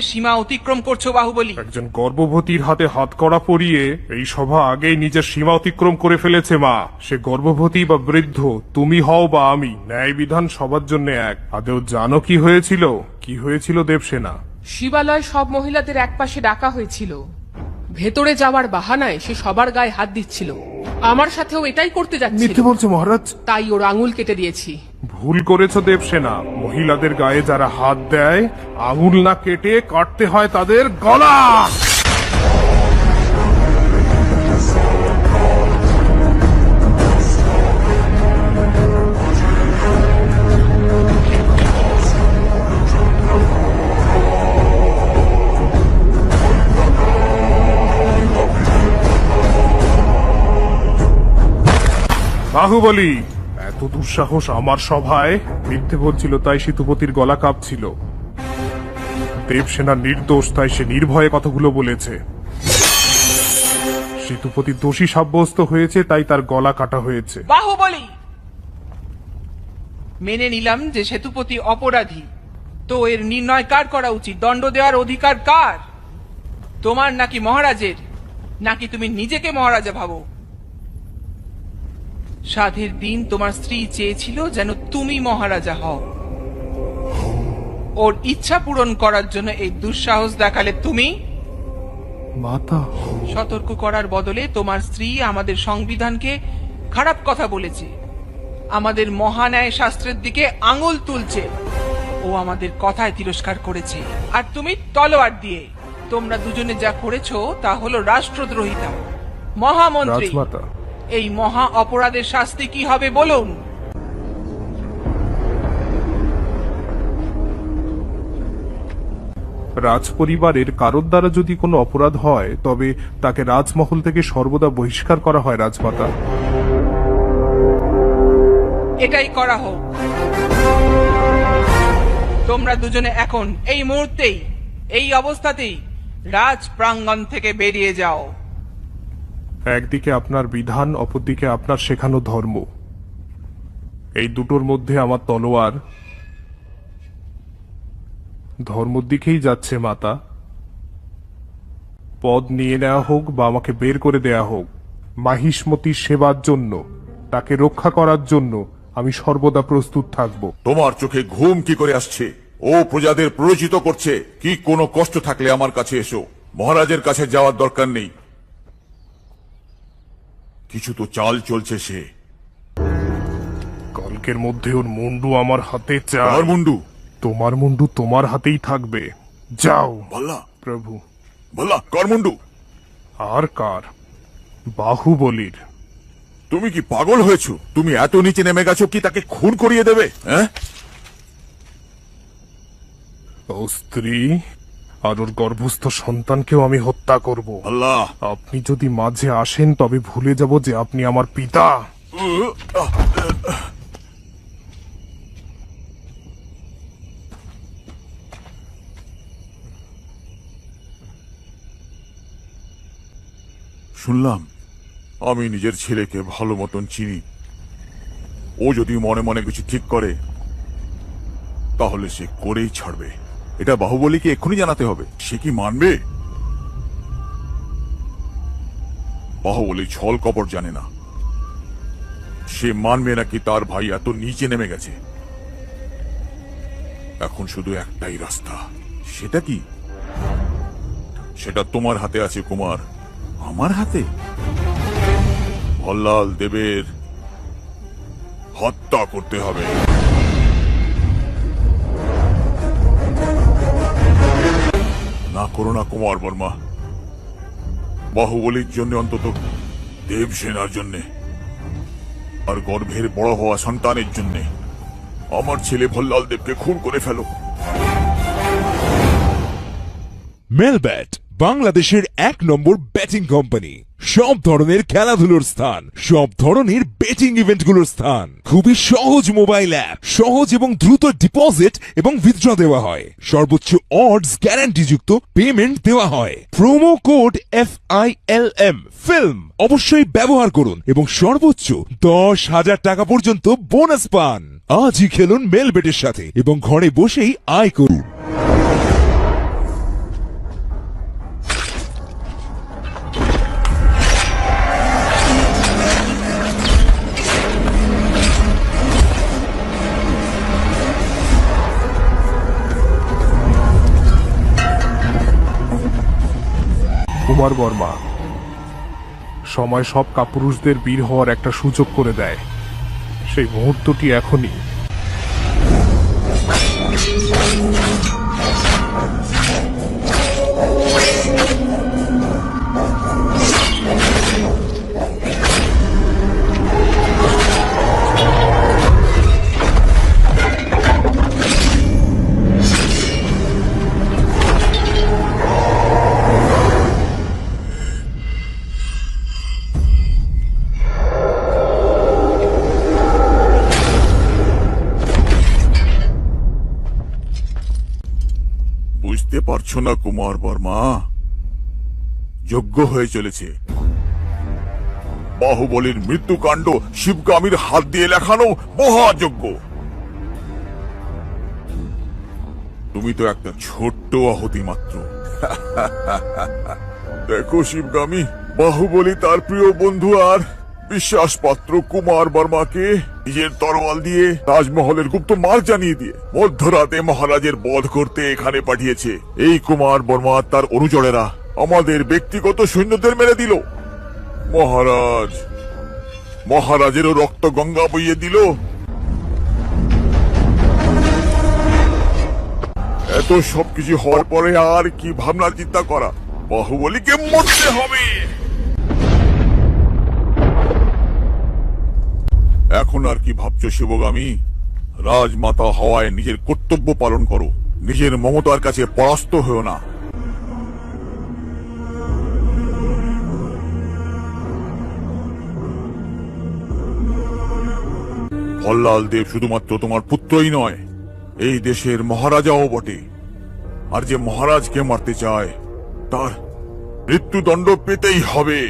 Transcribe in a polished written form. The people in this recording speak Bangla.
সীমা অতিক্রম করছো বাহুবলী। একজন গর্ভবতীর হাতে হাতকড়া পরিয়ে এই সভা আগেই নিজের সীমা অতিক্রম করে ফেলেছে। মা, সে গর্ভবতী বা বৃদ্ধ, তুমি হও বা আমি, ন্যায় বিধান সবার জন্য এক। আদেও জানো কি হয়েছিল? কি হয়েছিল দেবসেনা? শিবালয় সব মহিলাদের একপাশে ডাকা হয়েছিল। ভেতরে যাওয়ার বাহানায় সে সবার গায়ে হাত দিচ্ছিল। আমার সাথেও এটাই করতে যাচ্ছিল। মিথ্যে বলছে মহারাজ। তাই ওর আঙুল কেটে দিয়েছি। ভুল করেছ দেবসেনা। মহিলাদের গায়ে যারা হাত দেয়, আঙুল না কেটে কাটতে হয় তাদের গলা। বাহুবলী, এত দুঃসাহস আমার সভায়! মিথ্যে বলছিল তাই সেতুপতির গলা কাঁপছিল। দেবসেনা নির্দোষ তাই সে নির্ভয়ে কথাগুলো বলেছে। সেতুপতি দোষী সাব্যস্ত হয়েছে তাই তার গলা কাটা হয়েছে। বাহুবলী, মেনে নিলাম যে সেতুপতি অপরাধী, তো এর নির্ণয় কার করা উচিত? দণ্ড দেওয়ার অধিকার কার? তোমার নাকি মহারাজের? নাকি তুমি নিজেকে মহারাজা ভাবো? সাধের দিন তোমার স্ত্রী চেয়েছিল যেন তুমি মহারাজা হও। ওর ইচ্ছা পূরণ করার জন্য এই দুঃসাহস দেখালে তুমি। মাতা, সতর্ক করার বদলে তোমার স্ত্রী আমাদের সংবিধানকে খারাপ কথা বলেছে, আমাদের মহান্যায় শাস্ত্রের দিকে আঙুল তুলছে। ও আমাদের কথায় তিরস্কার করেছে, আর তুমি তলোয়ার দিয়ে। তোমরা দুজনে যা করেছো তা হলো রাষ্ট্রদ্রোহিতা। মহামন্ত্রী, রাজমাতা, এই মহা অপরাধের শাস্তি কি হবে বলুন? রাজ পরিবারের কারোর দ্বারা যদি কোনো অপরাধ হয় তবে তাকে রাজমহল থেকে সর্বদা বহিষ্কার করা হয়। রাজমাতা, এটাই করা হোক। তোমরা দুজনে এখন এই মুহূর্তেই, এই অবস্থাতেই রাজ প্রাঙ্গণ থেকে বেরিয়ে যাও। একদিকে আপনার বিধান, অপরদিকে আপনার শেখানো ধর্ম, এই দুটোর মধ্যে আমার তলোয়ার ধর্মর দিকেই যাচ্ছে। মাতা, পদ নিয়ে নেওয়া হোক বা আমাকে বের করে দেয়া হোক, মাহিষ্মতির সেবার জন্য, তাকে রক্ষা করার জন্য আমি সর্বদা প্রস্তুত থাকব। তোমার চোখে ঘুম কি করে আসছে? ও প্রজাদের প্ররোচিত করছে। কি কোনো কষ্ট থাকলে আমার কাছে এসো, মহারাজের কাছে যাওয়ার দরকার নেই। কিছু তো চাল চলছে। সে কালকের মধ্যে ওর মুন্ডু আমার হাতে চাই। আমার মুন্ডু? তোমার মুন্ডু তোমার হাতেই থাকবে। যাও। ভাল্লা প্রভু। ভাল্লা, কর মুন্ডু। আর কার? বাহুবলীর। তুমি কি পাগল হয়েছো? তুমি এত নিচে নেমে গেছো কি তাকে খুন করিয়ে দেবে? হ্যাঁ, ও স্ত্রী আর ওর গর্ভস্থ সন্তানকেও আমি হত্যা করব। আল্লাহ, আপনি যদি মাঝে আসেন তবে ভুলে যাব যে আপনি আমার পিতা। শুনলাম আমি নিজের ছেলেকে ভালো মতন চিনি। ও যদি মনে মনে কিছু ঠিক করে তাহলে সে করেই ছাড়বে। এটা বাহুবলীকে এক্ষুনি জানাতে হবে। সে কি মানবে? বাহুবলী ছল কপট জানে না। সে মানবে নাকি তার ভাই এত নিচে নেমে গেছে? এখন শুধু একটাই রাস্তা। সেটা কি? সেটা তোমার হাতে আছে কুমার, আমার হাতে। ভল্লাল দেবের হত্যা করতে হবে। না করো না কুমার বর্মা। বাহুবলীর জন্য, অন্তত দেবসেনার জন্য, আর গর্ভের বড় হওয়া সন্তানের জন্য আমার ছেলে ভল্লাল দেবকে খুন করে ফেলো। মেলব্যাট বাংলাদেশের 1 নম্বর ব্যাটিং কোম্পানি। সব ধরনের খেলাধুলোর স্থান, সব ধরনের বেটিং ইভেন্টগুলোর স্থান। খুবই সহজ মোবাইল অ্যাপ, সহজ এবং দ্রুত ডিপোজিট এবং উইথড্র দেওয়া হয়। সর্বোচ্চ অডস গ্যারান্টিযুক্ত পেমেন্ট দেওয়া হয়। প্রোমো কোড FILM ফিল্ম অবশ্যই ব্যবহার করুন এবং সর্বোচ্চ 10,000 টাকা পর্যন্ত বোনাস পান। আজই খেলুন মেলবেটের সাথে এবং ঘরে বসেই আয় করুন। কুমার বর্মা, সময় সব কাপুরুষদের বীর হওয়ার একটা সুযোগ করে দেয়। সেই মুহূর্তটি এখনই। বুঝতে পারছো না কুমার বর্মা, যজ্ঞ হয়ে চলেছে। বাহুবলীর মৃত্যুকাণ্ড শিবগামীর হাত দিয়ে লেখানো মহাযজ্ঞ। তুমি তো একটা ছোট্ট আহতি মাত্র। দেখো শিবগামী, বাহুবলী তার প্রিয় বন্ধু আর বিশ্বাসপাত্র কুমার বর্মাকে নিজের তরোয়াল দিয়ে রাজমহলের গুপ্ত মার্গ জানিয়ে দিয়ে মধ্যরাতে মহারাজের বধ করতে এখানে পাঠিয়েছে। এই কুমার বর্মা তার অনুচরেরা আমাদের ব্যক্তিগত সৈন্যদের মেরে দিল। মহারাজেরও রক্ত গঙ্গা বইয়ে দিল। এত সবকিছু হওয়ার পরে আর কি ভাবনা চিন্তা করা? বাহুবলীকে মরতে হবে। এখন আর কি ভাবছো শিবগামী? রাজমাতা হওয়ায় নিজের কর্তব্য পালন করো, নিজের মমতার কাছে পরাস্ত হও না। ভল্লাল দেব শুধুমাত্র তোমার পুত্রই নয়, এই দেশের মহারাজাও বটে। আর যে মহারাজকে মারতে চায় তার মৃত্যুদণ্ড পেতেই হবে।